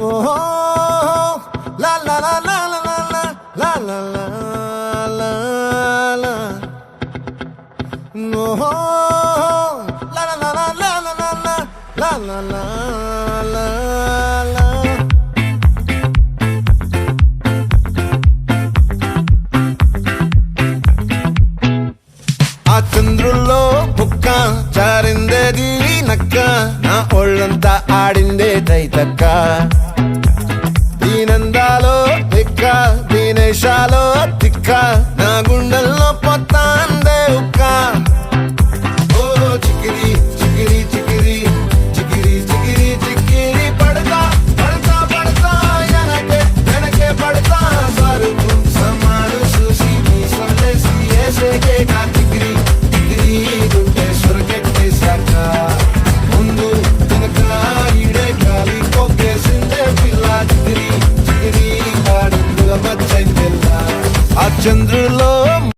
ఓహో లా లా లా లా లా లా లా లా లా లా ఓహో లా లా లా లా లా లా లా లా లా లా లా ఆ చంద్రుల్లో బుక్క జారిందేది నక్క నా ఒళ్ళంతా ఆడిందే తైతక్క దీనందాలో తిక్క దీనేశాలో తిక్క నా గుండెల్లో పొత్తాందే ఉక్క ఓ చికిరి చికిరి చికిరి చికిరి చికిరి చికిరి పడతా పడతా పడతా వెనకే వెనకే పడతా సరుకు సమాను చూసి నీ సొల్లేసి ఏసేకే నా చికిరి చికిరి గుండె సురకెట్టేశాక ముందు వెనక ఈడే గాలి కొక్కేసిందే పిల్ల చికిరి చికిరి ఆడుల మచ్చైందెల్ల ఆ చంద్రులో